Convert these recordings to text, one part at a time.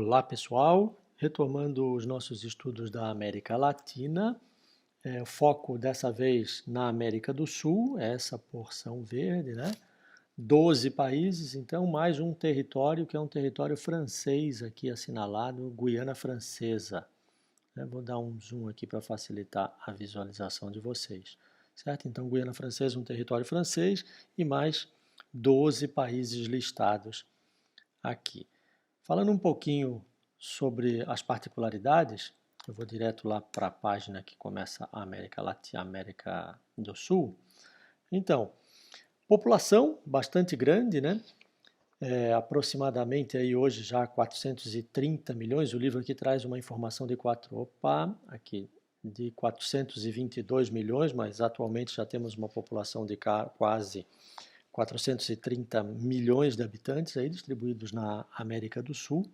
Olá pessoal, retomando os nossos estudos da América Latina, o foco dessa vez na América do Sul, essa porção verde, né? 12 países, então mais um território que é um território francês aqui assinalado, Guiana Francesa. Vou dar um zoom aqui para facilitar a visualização de vocês, certo? Então Guiana Francesa, um território francês e mais 12 países listados aqui. Falando um pouquinho sobre as particularidades, eu vou direto lá para a página que começa a América Latina, América do Sul. Então, população bastante grande, né? Aproximadamente aí hoje já 430 milhões. O livro aqui traz uma informação de de 422 milhões, mas atualmente já temos uma população de quase 430 milhões de habitantes aí distribuídos na América do Sul.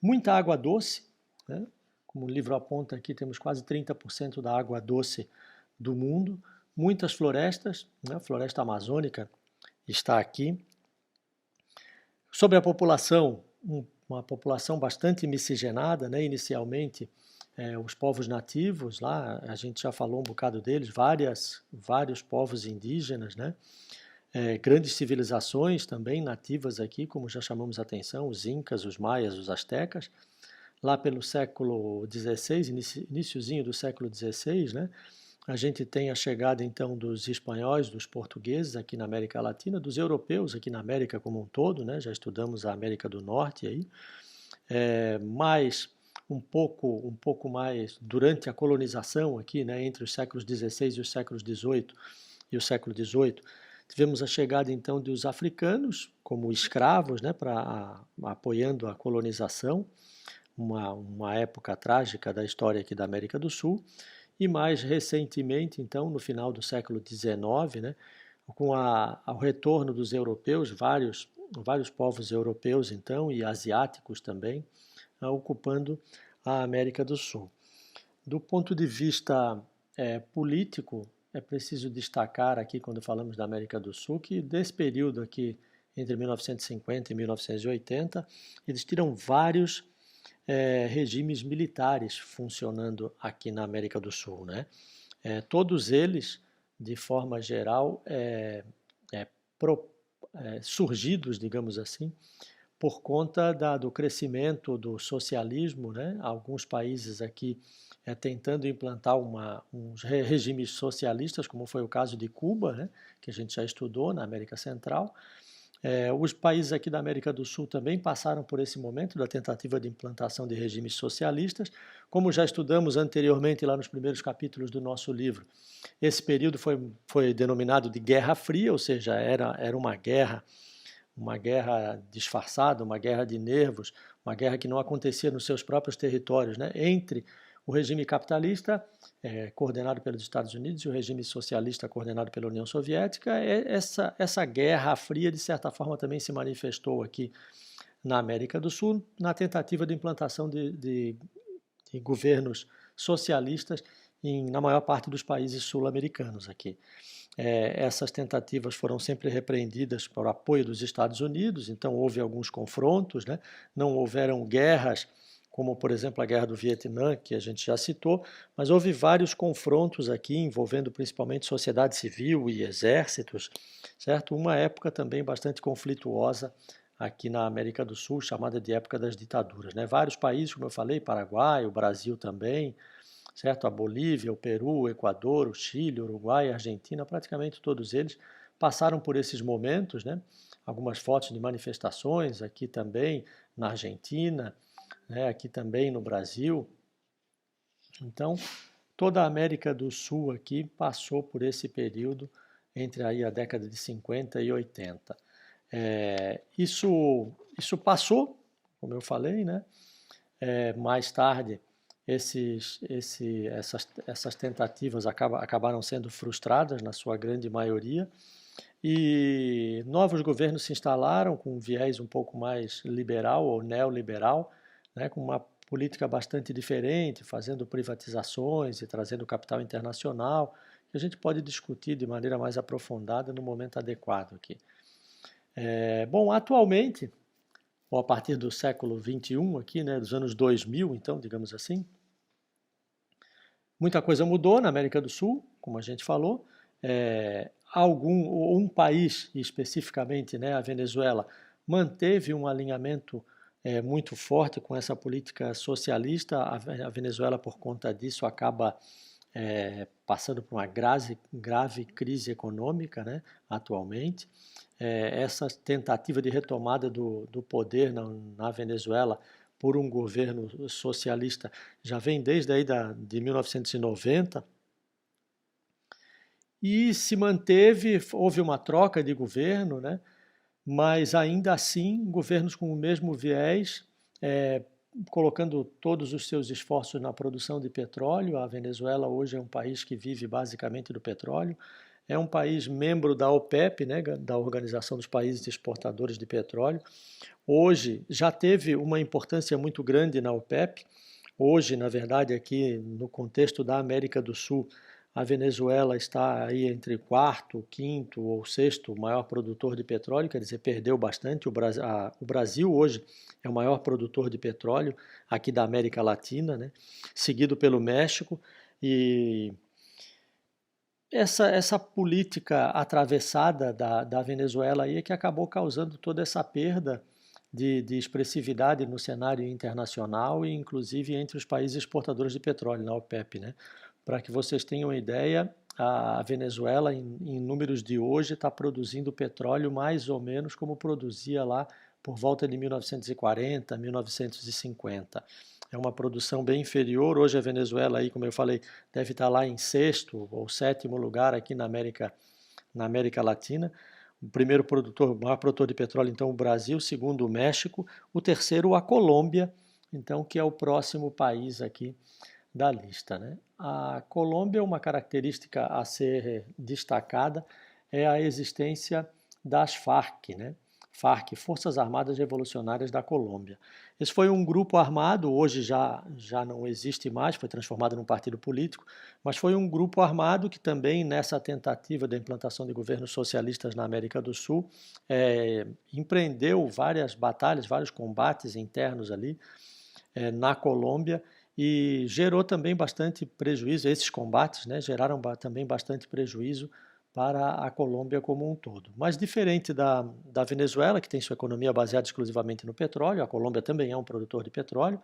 Muita água doce, né? Como o livro aponta aqui, temos quase 30% da água doce do mundo. Muitas florestas, né? A floresta amazônica está aqui. Sobre a população, uma população bastante miscigenada, né? Inicialmente, os povos nativos, lá a gente já falou um bocado deles, vários povos indígenas, né? Grandes civilizações também nativas aqui, como já chamamos a atenção, os incas, os maias, os astecas. Lá pelo século XVI, iniciozinho do século XVI, né, a gente tem a chegada então dos espanhóis, dos portugueses aqui na América Latina, dos europeus aqui na América como um todo, né, já estudamos a América do Norte aí, mas um pouco mais durante a colonização aqui, né, entre os séculos XVI e os séculos XVIII e o século XVIII, tivemos a chegada então dos africanos como escravos, né, apoiando a colonização, uma época trágica da história aqui da América do Sul, e mais recentemente, então, no final do século XIX, né, com ao retorno dos europeus, vários povos europeus, então, e asiáticos também, ocupando a América do Sul. Do ponto de vista político, é preciso destacar aqui, quando falamos da América do Sul, que desse período aqui, entre 1950 e 1980, existiram vários regimes militares funcionando aqui na América do Sul, né? Todos eles, de forma geral, surgidos, digamos assim, por conta do crescimento do socialismo, né? Alguns países aqui tentando implantar uns regimes socialistas, como foi o caso de Cuba, né? Que a gente já estudou na América Central. Os países aqui da América do Sul também passaram por esse momento da tentativa de implantação de regimes socialistas, como já estudamos anteriormente lá nos primeiros capítulos do nosso livro. Esse período foi denominado de Guerra Fria, ou seja, era uma guerra disfarçada, uma guerra de nervos, uma guerra que não acontecia nos seus próprios territórios, né, entre o regime capitalista, coordenado pelos Estados Unidos, e o regime socialista, coordenado pela União Soviética. Essa guerra fria, de certa forma, também se manifestou aqui na América do Sul, na tentativa de implantação de governos socialistas na maior parte dos países sul-americanos aqui. Essas tentativas foram sempre repreendidas por apoio dos Estados Unidos, então houve alguns confrontos, né? Não houveram guerras, como por exemplo a Guerra do Vietnã, que a gente já citou, mas houve vários confrontos aqui envolvendo principalmente sociedade civil e exércitos, certo? Uma época também bastante conflituosa aqui na América do Sul, chamada de época das ditaduras, né? Vários países, como eu falei, Paraguai, o Brasil também, certo? A Bolívia, o Peru, o Equador, o Chile, o Uruguai, a Argentina, praticamente todos eles passaram por esses momentos, né? Algumas fotos de manifestações aqui também na Argentina, né? Aqui também no Brasil. Então, toda a América do Sul aqui passou por esse período entre aí a década de 50 e 80. Isso passou, como eu falei, né? Mais tarde essas tentativas acabaram sendo frustradas na sua grande maioria e novos governos se instalaram com um viés um pouco mais liberal ou neoliberal, né, com uma política bastante diferente, fazendo privatizações e trazendo capital internacional, que a gente pode discutir de maneira mais aprofundada no momento adequado aqui. Bom, atualmente ou a partir do século XXI aqui, né, dos anos 2000, então, digamos assim. Muita coisa mudou na América do Sul, como a gente falou. Um país, especificamente, né, a Venezuela, manteve um alinhamento muito forte com essa política socialista. A Venezuela, por conta disso, acaba passando por uma grave crise econômica, né, atualmente. Essa tentativa de retomada do poder na Venezuela por um governo socialista já vem desde aí de 1990 e se manteve, houve uma troca de governo, né? Mas ainda assim, governos com o mesmo viés, colocando todos os seus esforços na produção de petróleo. A Venezuela hoje é um país que vive basicamente do petróleo. É um país membro da OPEP, né, da Organização dos Países Exportadores de Petróleo. Hoje já teve uma importância muito grande na OPEP. Hoje, na verdade, aqui no contexto da América do Sul, a Venezuela está aí entre quarto, quinto ou sexto maior produtor de petróleo, quer dizer, perdeu bastante. O Brasil hoje é o maior produtor de petróleo aqui da América Latina, né? Seguido pelo México. E essa política atravessada da Venezuela aí é que acabou causando toda essa perda de expressividade no cenário internacional e inclusive entre os países exportadores de petróleo, na OPEP, né? Para que vocês tenham uma ideia, a Venezuela, em números de hoje, está produzindo petróleo mais ou menos como produzia lá por volta de 1940, 1950. É uma produção bem inferior. Hoje a Venezuela, aí, como eu falei, deve estar lá em sexto ou sétimo lugar aqui na América Latina. O primeiro produtor, o maior produtor de petróleo, então, o Brasil, o segundo, o México, o terceiro, a Colômbia, então, que é o próximo país aqui da lista, né? A Colômbia, uma característica a ser destacada é a existência das FARC, né? FARC, Forças Armadas Revolucionárias da Colômbia. Esse foi um grupo armado, hoje já não existe mais, foi transformado num partido político, mas foi um grupo armado que também, nessa tentativa da implantação de governos socialistas na América do Sul, empreendeu várias batalhas, vários combates internos ali na Colômbia e gerou também bastante prejuízo. Esses combates, né, geraram também bastante prejuízo para a Colômbia como um todo. Mas diferente da Venezuela, que tem sua economia baseada exclusivamente no petróleo, a Colômbia também é um produtor de petróleo,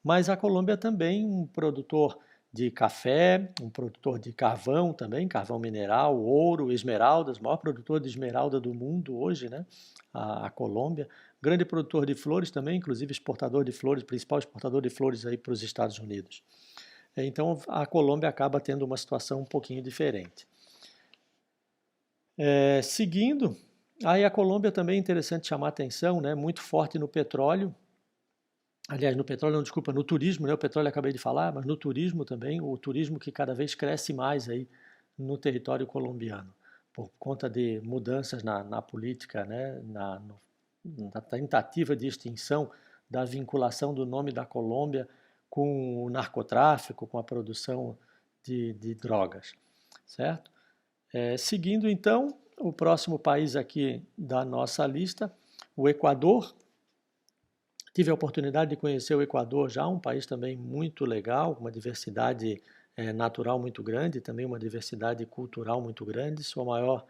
mas a Colômbia também um produtor de café, um produtor de carvão também, carvão mineral, ouro, esmeraldas, o maior produtor de esmeralda do mundo hoje, né? A Colômbia, grande produtor de flores também, inclusive exportador de flores, principal exportador de flores aí para os Estados Unidos. Então a Colômbia acaba tendo uma situação um pouquinho diferente. Seguindo, aí a Colômbia também é interessante chamar a atenção, né? Muito forte no petróleo. Aliás, no petróleo, não, desculpa, no turismo, né? O petróleo eu acabei de falar, mas no turismo também, o turismo que cada vez cresce mais aí no território colombiano, por conta de mudanças na política, né? Na tentativa de extinção da vinculação do nome da Colômbia com o narcotráfico, com a produção de drogas, certo? Seguindo então, o próximo país aqui da nossa lista, o Equador. Tive a oportunidade de conhecer o Equador já, um país também muito legal, uma diversidade natural muito grande, também uma diversidade cultural muito grande, sua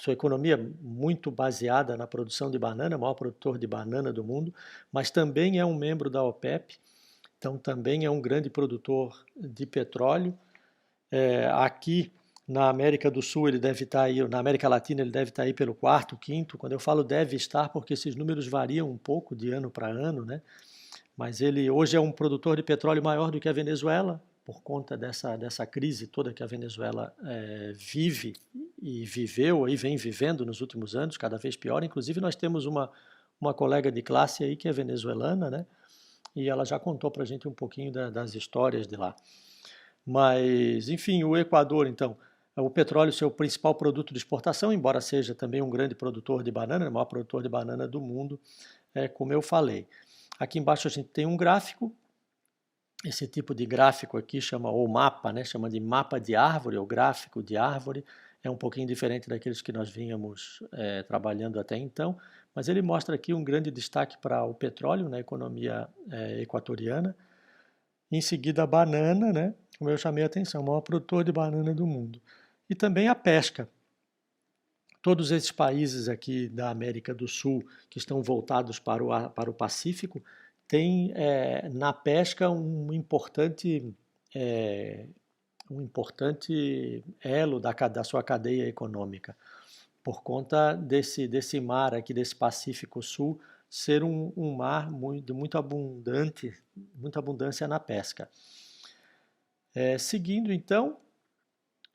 economia muito baseada na produção de banana, maior produtor de banana do mundo, mas também é um membro da OPEP, então também é um grande produtor de petróleo. Aqui na América do Sul ele deve estar aí, na América Latina ele deve estar aí pelo quarto, quinto. Quando eu falo deve estar, porque esses números variam um pouco de ano para ano, né? Mas ele hoje é um produtor de petróleo maior do que a Venezuela, por conta dessa crise toda que a Venezuela vive e viveu e vem vivendo nos últimos anos, cada vez pior. Inclusive nós temos uma colega de classe aí que é venezuelana, né? E ela já contou para a gente um pouquinho das histórias de lá. Mas, enfim, o Equador, então, o petróleo é o seu principal produto de exportação, embora seja também um grande produtor de banana, o maior produtor de banana do mundo, como eu falei. Aqui embaixo a gente tem um gráfico, esse tipo de gráfico aqui chama, ou mapa, né, chama de mapa de árvore, ou gráfico de árvore, é um pouquinho diferente daqueles que nós vínhamos trabalhando até então, mas ele mostra aqui um grande destaque para o petróleo na economia equatoriana. Em seguida, a banana, né? Como eu chamei a atenção, o maior produtor de banana do mundo. E também a pesca. Todos esses países aqui da América do Sul que estão voltados para o Pacífico têm na pesca um importante elo da sua cadeia econômica, por conta desse mar aqui, desse Pacífico Sul, ser um mar de muita abundância na pesca. Seguindo, então,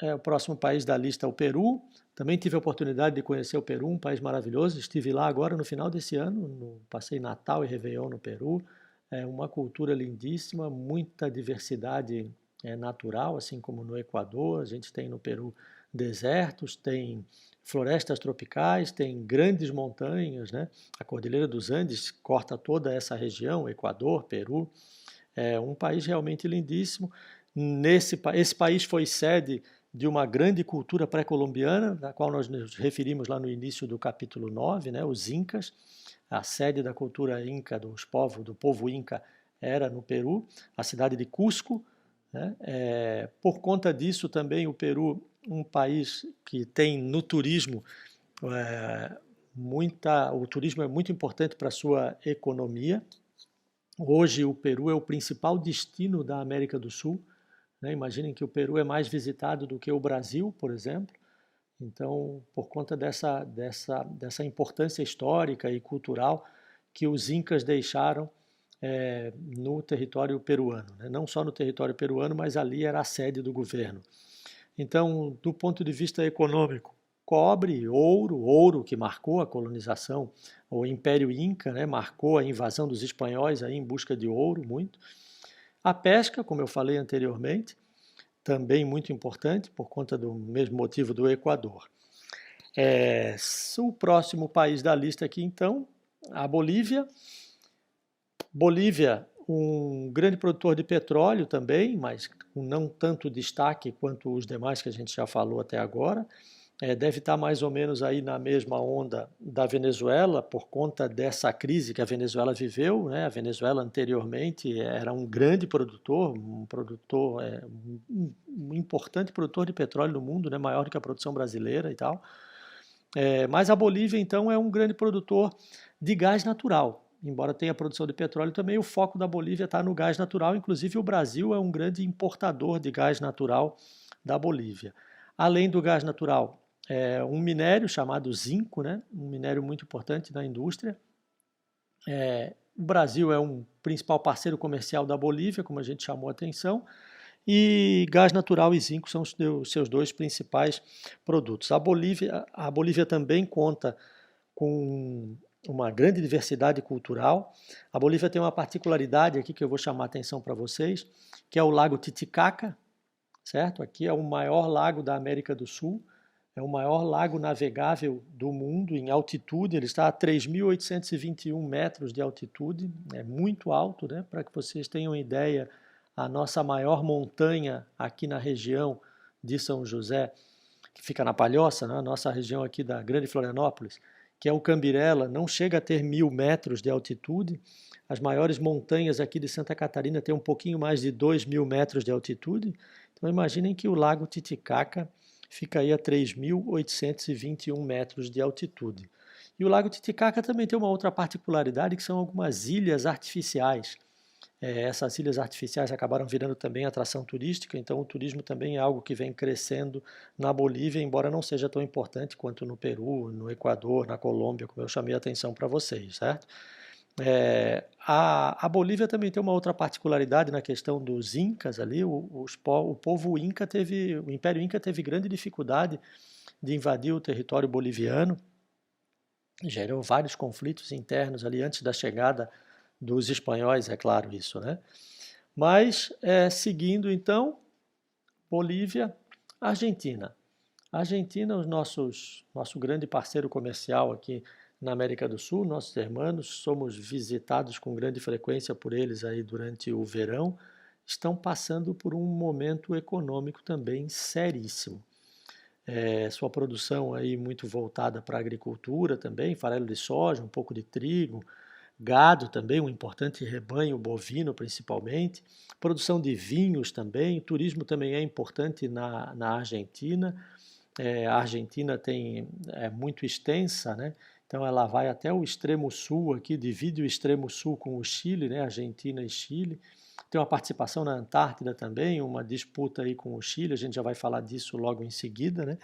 o próximo país da lista é o Peru. Também tive a oportunidade de conhecer o Peru, um país maravilhoso. Estive lá agora no final desse ano, passei Natal e Réveillon no Peru. É uma cultura lindíssima, muita diversidade natural, assim como no Equador. A gente tem no Peru desertos, tem florestas tropicais, tem grandes montanhas, né? A Cordilheira dos Andes corta toda essa região, Equador, Peru. É um país realmente lindíssimo. Esse país foi sede de uma grande cultura pré-colombiana, da qual nós nos referimos lá no início do capítulo 9, né, os Incas. A sede da cultura inca, do povo inca, era no Peru, a cidade de Cusco. Né? Por conta disso, também o Peru, um país que tem no turismo, o turismo é muito importante para a sua economia. Hoje, o Peru é o principal destino da América do Sul. Né? Imaginem que o Peru é mais visitado do que o Brasil, por exemplo. Então, por conta dessa importância histórica e cultural que os incas deixaram no território peruano. Né? Não só no território peruano, mas ali era a sede do governo. Então, do ponto de vista econômico, cobre, ouro que marcou a colonização, o Império Inca, né, marcou a invasão dos espanhóis aí em busca de ouro, muito. A pesca, como eu falei anteriormente, também muito importante, por conta do mesmo motivo do Equador. O próximo país da lista aqui, então, a Bolívia. Bolívia, um grande produtor de petróleo também, mas com não tanto destaque quanto os demais que a gente já falou até agora. Deve estar mais ou menos aí na mesma onda da Venezuela, por conta dessa crise que a Venezuela viveu. Né? A Venezuela anteriormente era um grande produtor, um importante produtor de petróleo no mundo, né? Maior do que a produção brasileira e tal. Mas a Bolívia, então, é um grande produtor de gás natural. Embora tenha produção de petróleo também, o foco da Bolívia está no gás natural. Inclusive, o Brasil é um grande importador de gás natural da Bolívia. Além do gás natural, um minério chamado zinco, né? Um minério muito importante na indústria. O Brasil é um principal parceiro comercial da Bolívia, como a gente chamou a atenção, e gás natural e zinco são os seus dois principais produtos. A Bolívia também conta com uma grande diversidade cultural. A Bolívia tem uma particularidade aqui que eu vou chamar a atenção para vocês, que é o Lago Titicaca, certo? Aqui é o maior lago da América do Sul, é o maior lago navegável do mundo em altitude, ele está a 3.821 metros de altitude, é muito alto, né? Para que vocês tenham ideia, a nossa maior montanha aqui na região de São José, que fica na Palhoça, né? Nossa região aqui da Grande Florianópolis, que é o Cambirela, não chega a ter 1.000 metros de altitude. As maiores montanhas aqui de Santa Catarina têm um pouquinho mais de 2.000 metros de altitude. Então imaginem que o Lago Titicaca fica aí a 3.821 metros de altitude. E o Lago Titicaca também tem uma outra particularidade, que são algumas ilhas artificiais. Essas ilhas artificiais acabaram virando também atração turística, então o turismo também é algo que vem crescendo na Bolívia, embora não seja tão importante quanto no Peru, no Equador, na Colômbia, como eu chamei a atenção para vocês, certo? A Bolívia também tem uma outra particularidade na questão dos incas ali. O povo inca o Império Inca teve grande dificuldade de invadir o território boliviano, gerou vários conflitos internos ali antes da chegada dos espanhóis, é claro isso, né? Mas, seguindo então, Bolívia, Argentina. Argentina, nosso grande parceiro comercial aqui na América do Sul, nossos irmãos, somos visitados com grande frequência por eles aí durante o verão, estão passando por um momento econômico também seríssimo. sua produção aí muito voltada para a agricultura também, farelo de soja, um pouco de trigo, gado também, um importante rebanho bovino principalmente, produção de vinhos também, o turismo também é importante na Argentina. A Argentina é muito extensa, né? Então ela vai até o extremo sul aqui, divide o extremo sul com o Chile, né? Argentina e Chile. Tem uma participação na Antártida também, uma disputa aí com o Chile, a gente já vai falar disso logo em seguida, né?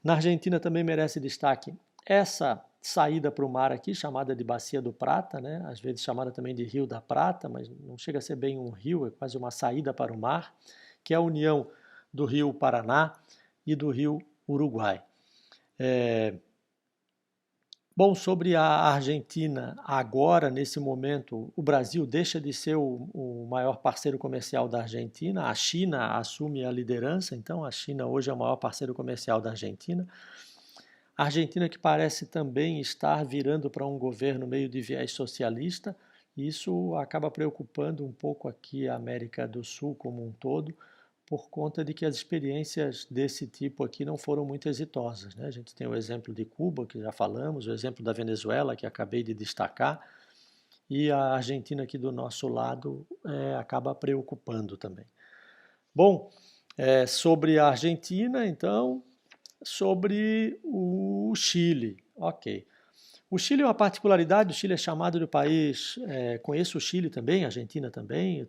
Na Argentina também merece destaque essa saída para o mar aqui, chamada de Bacia do Prata, né? Às vezes chamada também de Rio da Prata, mas não chega a ser bem um rio, é quase uma saída para o mar, que é a união do rio Paraná e do rio Uruguai. Bom, sobre a Argentina, agora, nesse momento, o Brasil deixa de ser o maior parceiro comercial da Argentina, a China assume a liderança, então a China hoje é o maior parceiro comercial da Argentina. A Argentina que parece também estar virando para um governo meio de viés socialista, e isso acaba preocupando um pouco aqui a América do Sul como um todo, por conta de que as experiências desse tipo aqui não foram muito exitosas, né? A gente tem o exemplo de Cuba, que já falamos, o exemplo da Venezuela, que acabei de destacar, e a Argentina aqui do nosso lado acaba preocupando também. Bom, sobre a Argentina, então, sobre o Chile, ok. O Chile é uma particularidade, o Chile é chamado de país, conheço o Chile também, a Argentina também,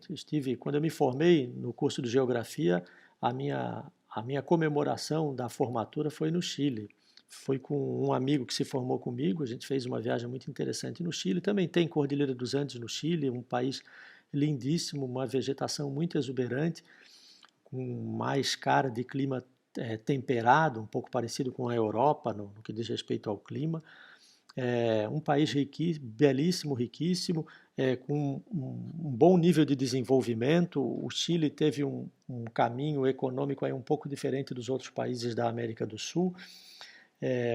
quando eu me formei no curso de Geografia, a minha comemoração da formatura foi no Chile. Foi com um amigo que se formou comigo, a gente fez uma viagem muito interessante no Chile. Também tem Cordilheira dos Andes no Chile, um país lindíssimo, uma vegetação muito exuberante, com mais cara de clima temperado, um pouco parecido com a Europa no que diz respeito ao clima. Um país belíssimo, riquíssimo, com um bom nível de desenvolvimento. O Chile teve um caminho econômico aí um pouco diferente dos outros países da América do Sul.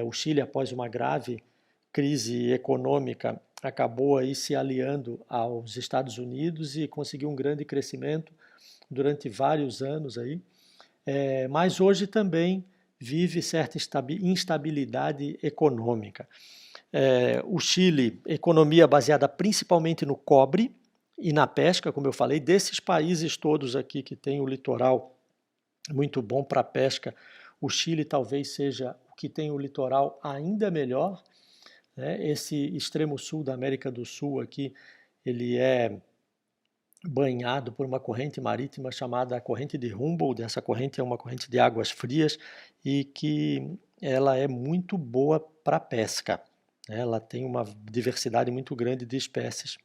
O Chile, após uma grave crise econômica, acabou aí se aliando aos Estados Unidos e conseguiu um grande crescimento durante vários anos aí. Mas hoje também vive certa instabilidade econômica. O Chile, economia baseada principalmente no cobre e na pesca, como eu falei, desses países todos aqui que tem o litoral muito bom para pesca, o Chile talvez seja o que tem o litoral ainda melhor, né? Esse extremo sul da América do Sul aqui, ele é banhado por uma corrente marítima chamada corrente de Humboldt. Essa corrente é uma corrente de águas frias e que ela é muito boa para pesca. Ela tem uma diversidade muito grande de espécies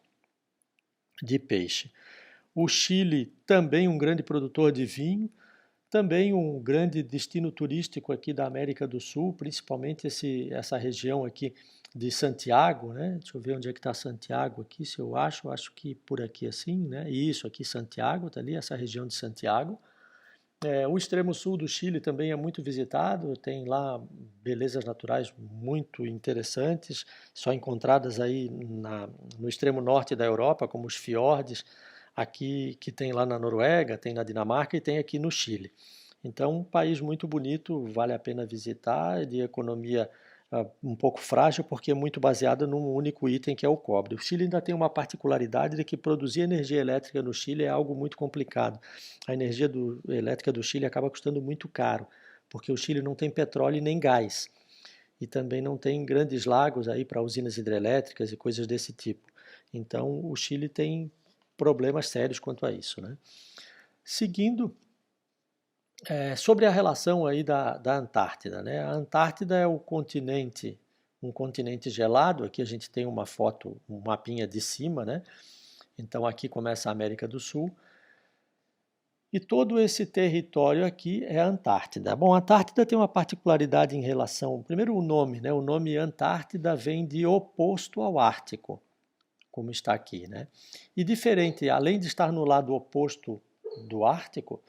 de peixe. O Chile também um grande produtor de vinho, também um grande destino turístico aqui da América do Sul, principalmente essa região aqui de Santiago, né? Deixa eu ver onde é que está Santiago aqui, se eu acho que por aqui assim, né? Isso, aqui Santiago, está ali, essa região de Santiago. O extremo sul do Chile também é muito visitado, tem lá belezas naturais muito interessantes, só encontradas aí no extremo norte da Europa, como os fiordes, aqui que tem lá na Noruega, tem na Dinamarca e tem aqui no Chile. Então, um país muito bonito, vale a pena visitar, de economia um pouco frágil, porque é muito baseada num único item que é o cobre. O Chile ainda tem uma particularidade de que produzir energia elétrica no Chile é algo muito complicado. A energia elétrica do Chile acaba custando muito caro, porque o Chile não tem petróleo e nem gás. E também não tem grandes lagos aí para usinas hidrelétricas e coisas desse tipo. Então, o Chile tem problemas sérios quanto a isso, né? Seguindo, sobre a relação aí da Antártida, né? A Antártida é um continente gelado. Aqui a gente tem uma foto, um mapinha de cima, né? Então aqui começa a América do Sul. E todo esse território aqui é a Antártida. Bom, a Antártida tem uma particularidade em relação, primeiro o nome, né? O nome Antártida vem de oposto ao Ártico, como está aqui, né? E diferente, além de estar no lado oposto do Ártico,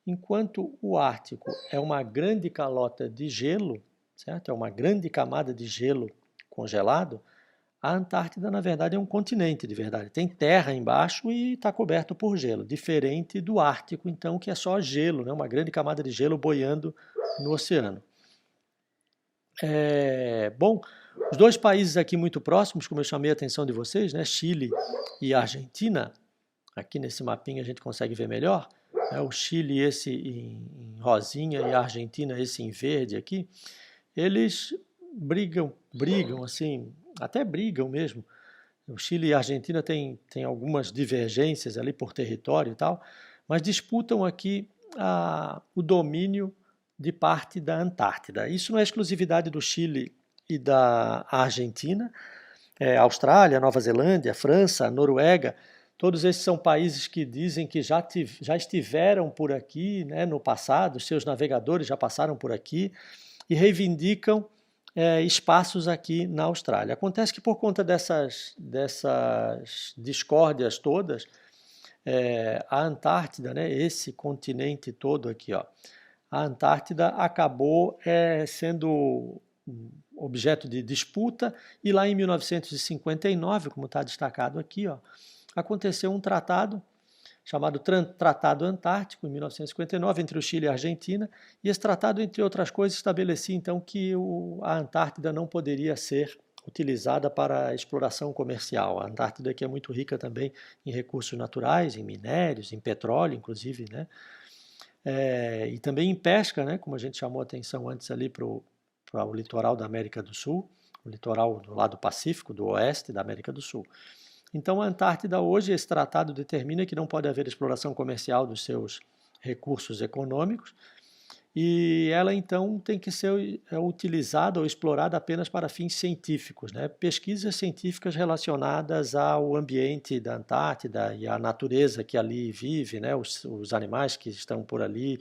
enquanto o Ártico é uma grande calota de gelo, certo? É uma grande camada de gelo congelado, a Antártida, na verdade, é um continente de verdade. Tem terra embaixo e está coberto por gelo, diferente do Ártico, então, que é só gelo, né? Uma grande camada de gelo boiando no oceano. Bom, os dois países aqui muito próximos, como eu chamei a atenção de vocês, né, Chile e Argentina, aqui nesse mapinha a gente consegue ver melhor, o Chile esse em rosinha e a Argentina esse em verde aqui, eles brigam assim, até brigam mesmo. O Chile e a Argentina têm algumas divergências ali por território e tal, mas disputam aqui o domínio de parte da Antártida. Isso não é exclusividade do Chile e da Argentina, Austrália, Nova Zelândia, França, Noruega, todos esses são países que dizem que já estiveram por aqui, né, no passado, seus navegadores já passaram por aqui e reivindicam espaços aqui na Austrália. Acontece que por conta dessas discórdias todas, a Antártida, né, esse continente todo aqui, ó, a Antártida acabou sendo objeto de disputa e lá em 1959, como está destacado aqui, ó, aconteceu um tratado chamado Tratado Antártico, em 1959, entre o Chile e a Argentina, e esse tratado, entre outras coisas, estabelecia então que a Antártida não poderia ser utilizada para exploração comercial. A Antártida que é muito rica também em recursos naturais, em minérios, em petróleo, inclusive, né? E também em pesca, né? Como a gente chamou a atenção antes ali para o litoral da América do Sul, o litoral do lado Pacífico, do oeste da América do Sul. Então, a Antártida hoje, esse tratado determina que não pode haver exploração comercial dos seus recursos econômicos e ela então tem que ser utilizada ou explorada apenas para fins científicos, né? Pesquisas científicas relacionadas ao ambiente da Antártida e à natureza que ali vive, né? Os animais que estão por ali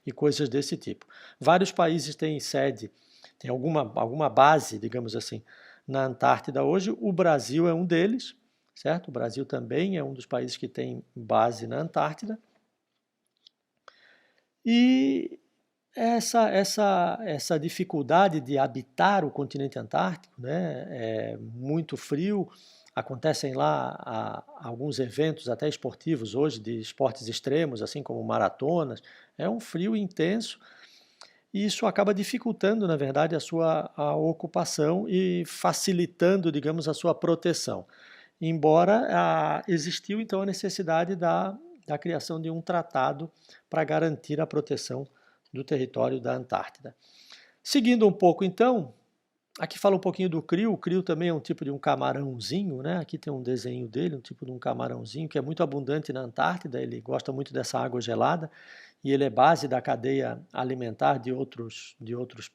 e coisas desse tipo. Vários países têm sede, têm alguma base, digamos assim, na Antártida hoje. O Brasil é um deles, certo? O Brasil também é um dos países que tem base na Antártida. E essa dificuldade de habitar o continente antártico, né, é muito frio, acontecem lá alguns eventos até esportivos hoje, de esportes extremos, assim como maratonas, é um frio intenso e isso acaba dificultando, na verdade, a ocupação e facilitando, digamos, a sua proteção. Embora existiu então a necessidade da criação de um tratado para garantir a proteção do território da Antártida. Seguindo um pouco então, aqui fala um pouquinho do crio. O crio também é um tipo de um camarãozinho, né? Aqui tem um desenho dele, um tipo de um camarãozinho que é muito abundante na Antártida. Ele gosta muito dessa água gelada e ele é base da cadeia alimentar de outros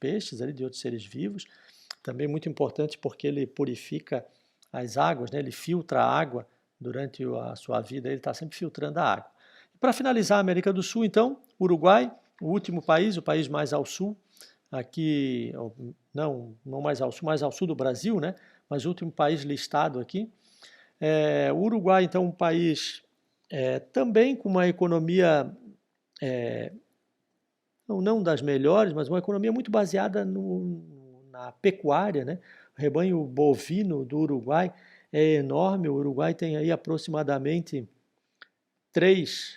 peixes, de outros seres vivos. Também muito importante porque ele purifica as águas, né? Ele filtra a água durante a sua vida, ele está sempre filtrando a água. Para finalizar a América do Sul, então, Uruguai, o último país, o país mais ao sul, aqui, não mais ao sul do Brasil, né? Mas o último país listado aqui. O Uruguai, então, um país também com uma economia, não das melhores, mas uma economia muito baseada na pecuária, né? O rebanho bovino do Uruguai é enorme. O Uruguai tem aí aproximadamente três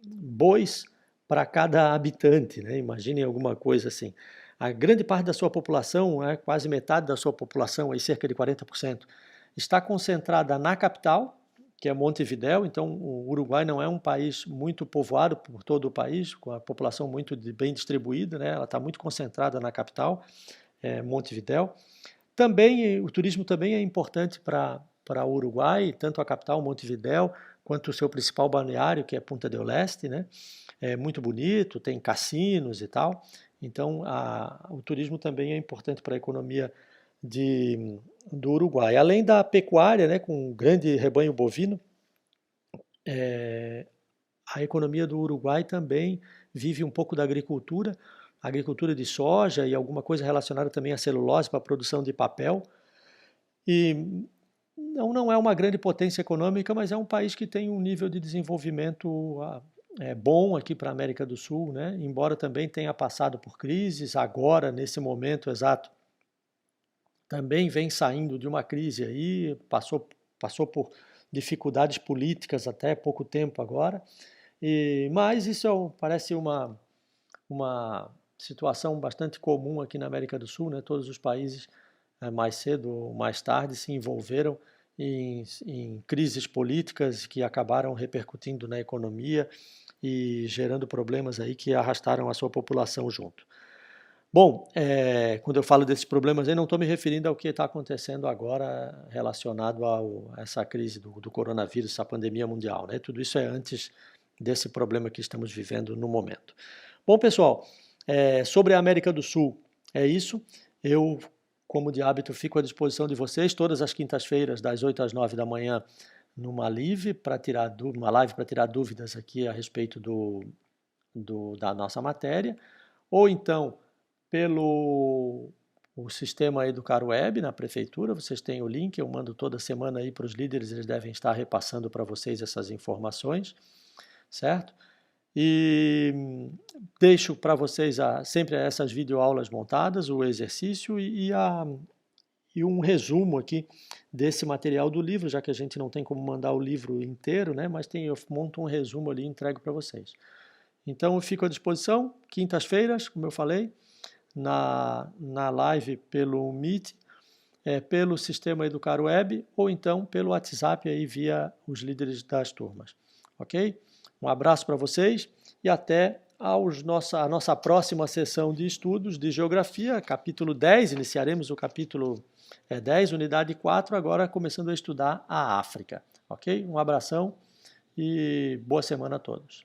bois para cada habitante, né? Imaginem alguma coisa assim. A grande parte da sua população, quase metade da sua população, aí cerca de 40%, está concentrada na capital, que é Montevidéu. Então, o Uruguai não é um país muito povoado por todo o país, com a população muito bem distribuída, né? Ela está muito concentrada na capital, Montevidéu. Também, o turismo também é importante para o Uruguai, tanto a capital, Montevidéu, quanto o seu principal balneário, que é Punta del Este, né? É muito bonito, tem cassinos e tal. Então, o turismo também é importante para a economia do Uruguai. Além da pecuária, né, com um grande rebanho bovino, a economia do Uruguai também vive um pouco da agricultura de soja e alguma coisa relacionada também à celulose para a produção de papel. E não é uma grande potência econômica, mas é um país que tem um nível de desenvolvimento bom aqui para a América do Sul, né? Embora também tenha passado por crises, agora, nesse momento exato, também vem saindo de uma crise aí, passou por dificuldades políticas até pouco tempo agora, mas isso parece uma situação bastante comum aqui na América do Sul, né? Todos os países, mais cedo ou mais tarde, se envolveram em crises políticas que acabaram repercutindo na economia e gerando problemas aí que arrastaram a sua população junto. Bom, quando eu falo desses problemas aí, não estou me referindo ao que está acontecendo agora relacionado a essa crise do coronavírus, essa pandemia mundial, né? Tudo isso é antes desse problema que estamos vivendo no momento. Bom, pessoal, sobre a América do Sul, é isso. Eu, como de hábito, fico à disposição de vocês todas as quintas-feiras, das 8 às 9 da manhã, numa live para tirar dúvidas aqui a respeito da nossa matéria, ou então pelo o sistema Educar Web na prefeitura. Vocês têm o link, eu mando toda semana aí para os líderes, eles devem estar repassando para vocês essas informações, certo? E deixo para vocês sempre essas videoaulas montadas, o exercício e um resumo aqui desse material do livro, já que a gente não tem como mandar o livro inteiro, né? Mas eu monto um resumo ali e entrego para vocês. Então eu fico à disposição, quintas-feiras, como eu falei, na live pelo Meet, pelo sistema Educar Web ou então pelo WhatsApp aí via os líderes das turmas. Ok? Um abraço para vocês e até a nossa próxima sessão de estudos de Geografia, capítulo 10, iniciaremos o capítulo 10, unidade 4, agora começando a estudar a África. Ok? Um abração e boa semana a todos.